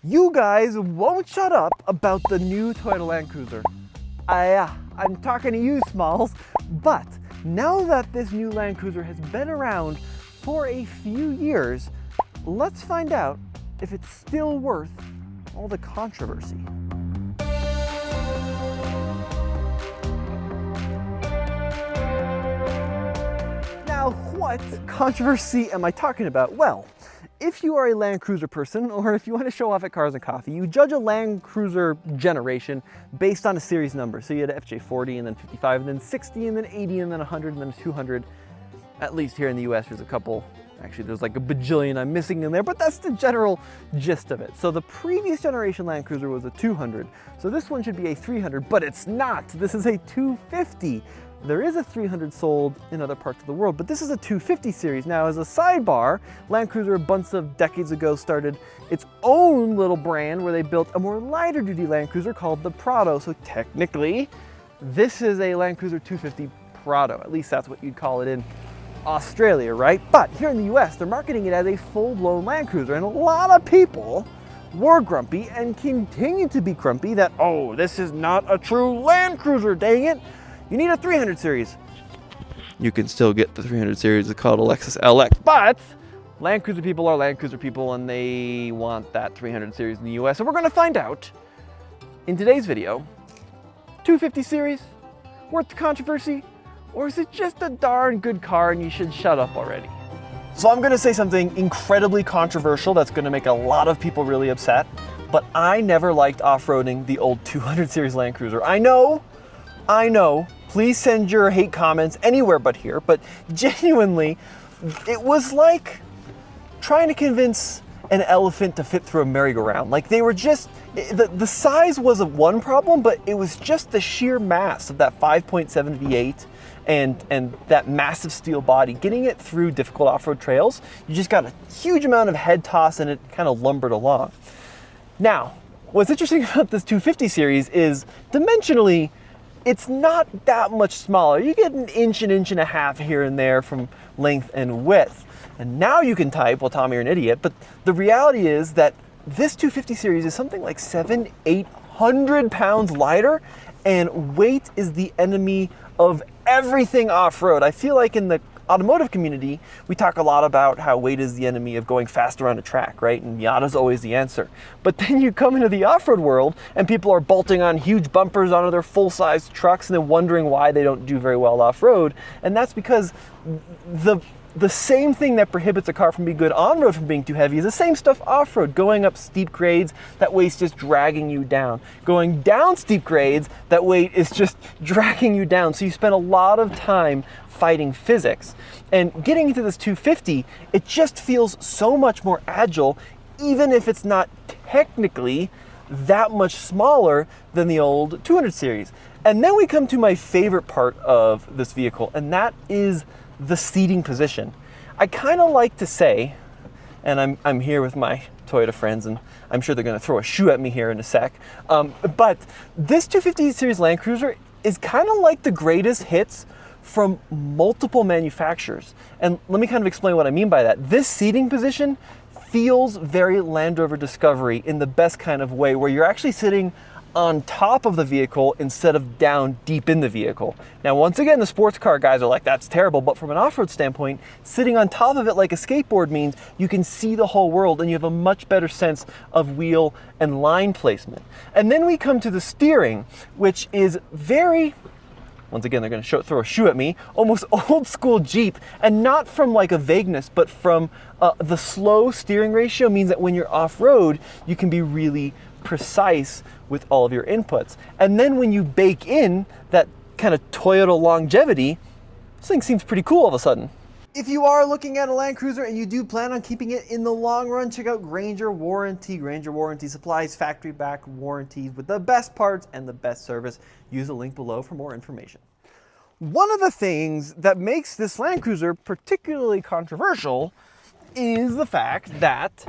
You guys won't shut up about the new Toyota Land Cruiser. I'm talking to you, Smalls, but now that this new Land Cruiser has been around for a few years, let's find out if it's still worth all the controversy. Now, what controversy am I talking about? Well, if you are a Land Cruiser person, or if you want to show off at Cars and Coffee, you judge a Land Cruiser generation based on a series number. So you had FJ40, and then 55, and then 60, and then 80, and then 100, and then 200. At least here in the US, there's a couple. Actually, there's like a bajillion I'm missing in there, but that's the general gist of it. So the previous generation Land Cruiser was a 200. So this one should be a 300, but it's not. This is a 250. There is a 300 sold in other parts of the world, but this is a 250 series. Now, as a sidebar, Land Cruiser a bunch of decades ago started its own little brand where they built a more lighter duty Land Cruiser called the Prado. So technically, this is a Land Cruiser 250 Prado. At least that's what you'd call it in Australia, right? But here in the US, they're marketing it as a full-blown Land Cruiser, and a lot of people were grumpy and continue to be grumpy that, oh, this is not a true Land Cruiser, dang it. You need a 300 series. You can still get the 300 series. It's called a Lexus LX, but Land Cruiser people are Land Cruiser people, and they want that 300 series in the US. So we're gonna find out in today's video, 250 series, worth the controversy, or is it just a darn good car and you should shut up already? So I'm gonna say something incredibly controversial that's gonna make a lot of people really upset, but I never liked off-roading the old 200 series Land Cruiser. I know, please send your hate comments anywhere but here, but genuinely, it was like trying to convince an elephant to fit through a merry-go-round. Like they were just, the size was one problem, but it was just the sheer mass of that 5.7 V8 and that massive steel body. Getting it through difficult off-road trails, you just got a huge amount of head toss and it kind of lumbered along. Now, what's interesting about this 250 series is dimensionally, it's not that much smaller. You get an inch and a half here and there from length and width. And now you can type, well, Tommy, you're an idiot, but the reality is that this 250 series is something like 800 pounds lighter, and weight is the enemy of everything off-road. I feel like in the automotive community, we talk a lot about how weight is the enemy of going fast around a track, right? And Miata's always the answer. But then you come into the off-road world and people are bolting on huge bumpers onto their full-size trucks and then wondering why they don't do very well off-road. And that's because the same thing that prohibits a car from being good on-road from being too heavy is the same stuff off-road. Going up steep grades, that weight's just dragging you down. Going down steep grades, that weight is just dragging you down. So you spend a lot of time fighting physics. And getting into this 250, it just feels so much more agile, even if it's not technically that much smaller than the old 200 series. And then we come to my favorite part of this vehicle, and that is the seating position. I kind of like to say, and I'm here with my Toyota friends, and I'm sure they're going to throw a shoe at me here in a sec, but this 250 series Land Cruiser is kind of like the greatest hits from multiple manufacturers. And let me kind of explain what I mean by that. This seating position feels very Land Rover Discovery in the best kind of way, where you're actually sitting on top of the vehicle instead of down deep in the vehicle. Now, once again, the sports car guys are like, that's terrible, but from an off-road standpoint, sitting on top of it like a skateboard means you can see the whole world and you have a much better sense of wheel and line placement. And then we come to the steering, which is very, once again, they're going to throw a shoe at me, almost old school Jeep, and not from like a vagueness, but from the slow steering ratio means that when you're off-road, you can be really precise with all of your inputs. And then when you bake in that kind of Toyota longevity, this thing seems pretty cool all of a sudden. If you are looking at a Land Cruiser and you do plan on keeping it in the long run, check out Granger Warranty. Granger Warranty supplies factory back warranties with the best parts and the best service. Use the link below for more information. One of the things that makes this Land Cruiser particularly controversial is the fact that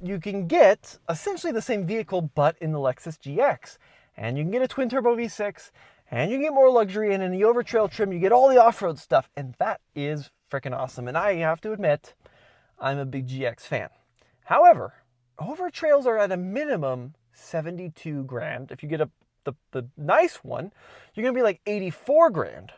you can get essentially the same vehicle, but in the Lexus GX. And you can get a twin-turbo V6, and you can get more luxury, and in the over-trail trim, you get all the off-road stuff, and that is freaking awesome. And I have to admit, I'm a big GX fan. However, Hover trails are at a minimum 72 grand. If you get the nice one, you're gonna be like 84 grand,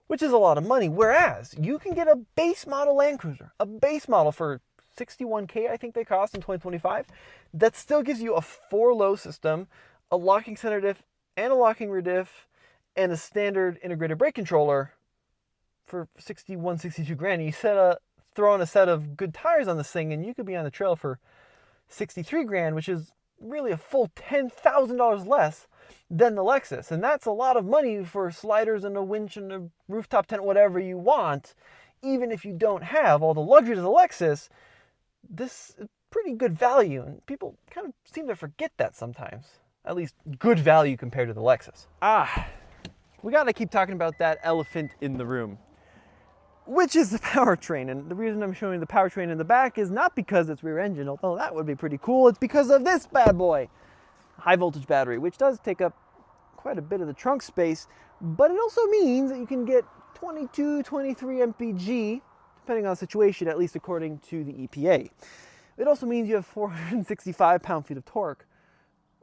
which is a lot of money. Whereas you can get a base model Land Cruiser, a base model for 61K, I think they cost in 2025. That still gives you a 4-low system, a locking center diff and a locking rear diff, and a standard integrated brake controller for 61, 62 grand. You throw on a set of good tires on this thing, and you could be on the trail for 63 grand, which is really a full $10,000 less than the Lexus. And that's a lot of money for sliders and a winch and a rooftop tent, whatever you want. Even if you don't have all the luxuries of the Lexus, this is pretty good value. And people kind of seem to forget that sometimes. At least good value compared to the Lexus. We gotta keep talking about that elephant in the room, which is the powertrain. And the reason I'm showing the powertrain in the back is not because it's rear engine, although that would be pretty cool. It's because of this bad boy, high voltage battery, which does take up quite a bit of the trunk space, but it also means that you can get 22, 23 mpg, depending on the situation, at least according to the EPA. It also means you have 465 pound-feet of torque,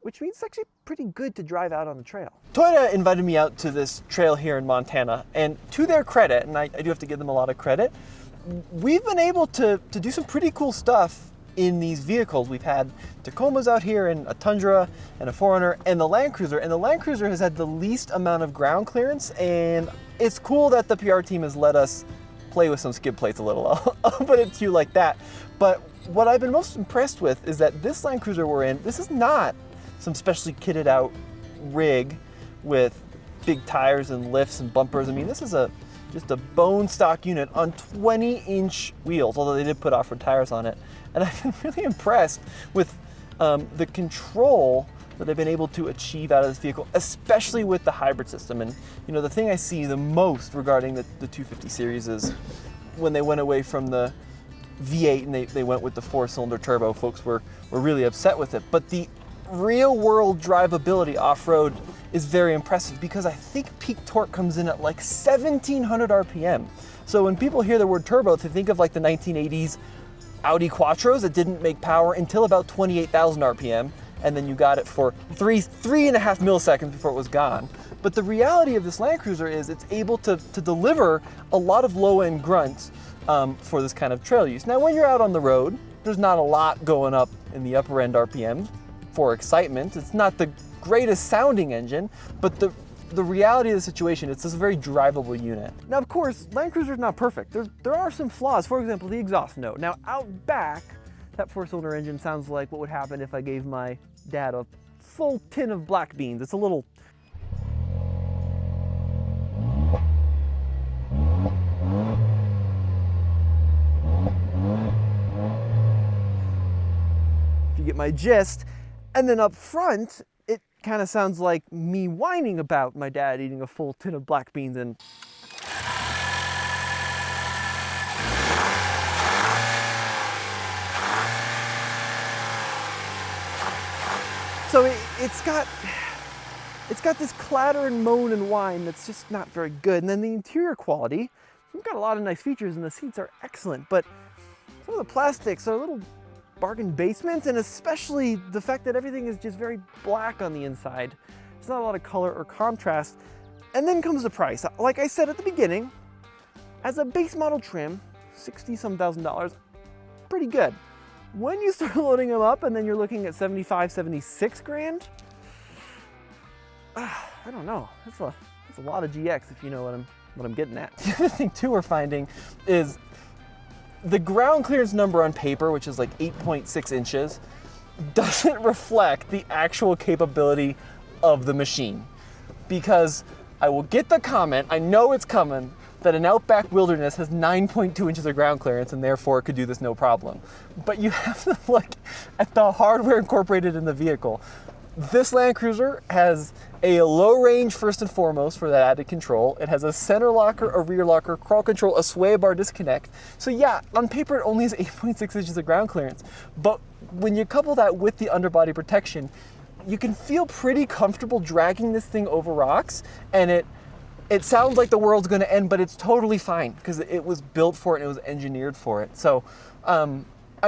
which means it's actually pretty good to drive out on the trail. Toyota invited me out to this trail here in Montana, and to their credit, and I do have to give them a lot of credit, we've been able to do some pretty cool stuff in these vehicles. We've had Tacomas out here, and a Tundra, and a 4Runner, and the Land Cruiser, and the Land Cruiser has had the least amount of ground clearance, and it's cool that the PR team has let us play with some skid plates a little. I'll put it to you like that. But what I've been most impressed with is that this Land Cruiser we're in, this is not some specially kitted out rig with big tires and lifts and bumpers. I mean, this is just a bone stock unit on 20-inch wheels, although they did put off-road tires on it. And I've been really impressed with the control that they've been able to achieve out of this vehicle, especially with the hybrid system. And you know, the thing I see the most regarding the 250 series is when they went away from the V8 and they went with the 4-cylinder turbo, folks were really upset with it. But the real world drivability off-road is very impressive, because I think peak torque comes in at like 1700 RPM. So when people hear the word turbo, they think of like the 1980s Audi Quattros that didn't make power until about 28,000 RPM, and then you got it for three and a half milliseconds before it was gone. But the reality of this Land Cruiser is it's able to deliver a lot of low-end grunts for this kind of trail use. Now, when you're out on the road, there's not a lot going up in the upper end RPMs for excitement. It's not the greatest sounding engine, but the reality of the situation, it's this very drivable unit. Now, of course, Land Cruiser is not perfect. There are some flaws. For example, the exhaust note. Now, out back, that 4-cylinder engine sounds like what would happen if I gave my dad a full tin of black beans. It's a little... If you get my gist. And then up front, it kind of sounds like me whining about my dad eating a full tin of black beans and... So it's got this clatter and moan and whine that's just not very good. And then the interior quality, we've got a lot of nice features and the seats are excellent, but some of the plastics are a little bargain basement, and especially the fact that everything is just very black on the inside. There's not a lot of color or contrast. And then comes the price. Like I said at the beginning, as a base model trim, $60-some thousand, pretty good. When you start loading them up and then you're looking at 75, 76 grand, I don't know. That's a lot of GX, if you know what I'm getting at. The other thing too we're finding is the ground clearance number on paper, which is like 8.6 inches, doesn't reflect the actual capability of the machine. Because I will get the comment, I know it's coming, that an Outback Wilderness has 9.2 inches of ground clearance and therefore it could do this no problem. But you have to look at the hardware incorporated in the vehicle. This Land Cruiser has a low range first and foremost for that added control. It has a center locker, a rear locker, crawl control, a sway bar disconnect. So yeah, on paper it only has 8.6 inches of ground clearance. But when you couple that with the underbody protection, you can feel pretty comfortable dragging this thing over rocks, and it sounds like the world's gonna end, but it's totally fine because it was built for it and it was engineered for it. So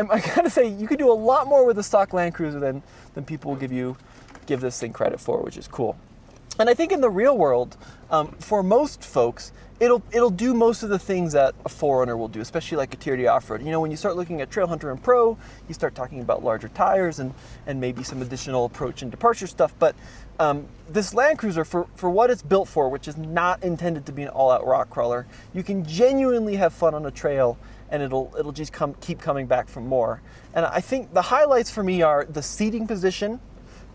I gotta say, you could do a lot more with a stock Land Cruiser than people will give this thing credit for, which is cool. And I think in the real world, for most folks, it'll do most of the things that a 4Runner will do, especially like a Tier D off-road. You know, when you start looking at Trailhunter and Pro, you start talking about larger tires and maybe some additional approach and departure stuff. But this Land Cruiser, for what it's built for, which is not intended to be an all-out rock crawler, you can genuinely have fun on a trail, and it'll just keep coming back for more. And I think the highlights for me are the seating position,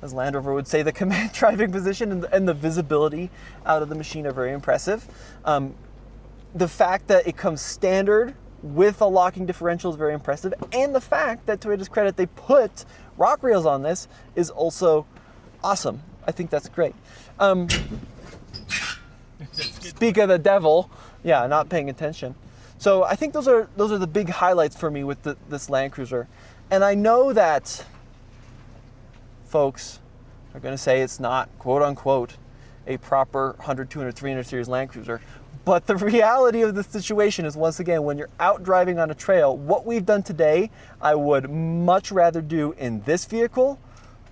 as Land Rover would say, the command driving position and the visibility out of the machine are very impressive. The fact that it comes standard with a locking differential is very impressive. And the fact that, to Toyota's credit, they put rock rails on this is also awesome. I think that's great. Speak of the devil, yeah, not paying attention. So I think those are the big highlights for me with this Land Cruiser. And I know that folks are going to say it's not, quote unquote, a proper 100, 200, 300 series Land Cruiser. But the reality of the situation is, once again, when you're out driving on a trail, what we've done today, I would much rather do in this vehicle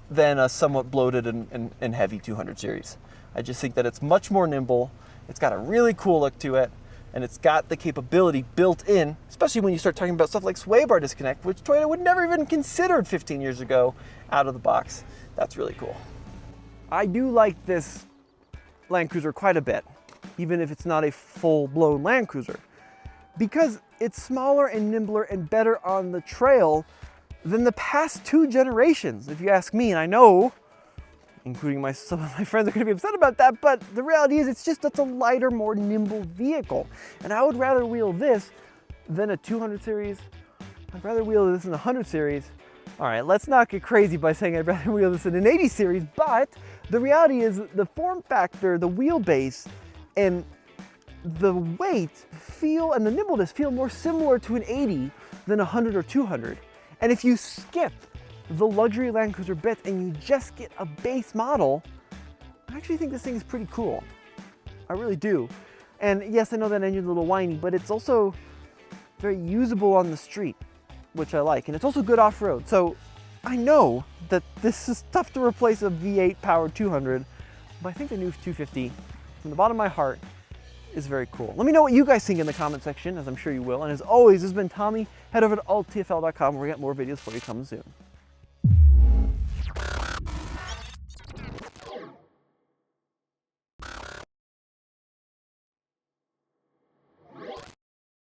than a somewhat bloated and heavy 200 series. I just think that it's much more nimble. It's got a really cool look to it, and it's got the capability built in, especially when you start talking about stuff like sway bar disconnect, which Toyota would never even considered 15 years ago out of the box. That's really cool. I do like this Land Cruiser quite a bit, even if it's not a full-blown Land Cruiser, because it's smaller and nimbler and better on the trail than the past 2 generations, if you ask me. And I know, including some of my friends are going to be upset about that, but the reality is it's a lighter, more nimble vehicle. And I would rather wheel this than a 200 series. I'd rather wheel this in a 100 series. All right, let's not get crazy by saying I'd rather wheel this in an 80 series, but the reality is the form factor, the wheelbase, and the weight and the nimbleness feel more similar to an 80 than a 100 or 200. And if you skip the luxury Land Cruiser bits and you just get a base model, I actually think this thing is pretty cool. I really do. And yes, I know that engine's a little whiny, but it's also very usable on the street, which I like. And it's also good off-road. So I know that this is tough to replace a V8 powered 200, but I think the new 250, from the bottom of my heart, is very cool. Let me know what you guys think in the comment section, as I'm sure you will. And as always, this has been Tommy. Head over to alttfl.com where we got more videos for you coming soon.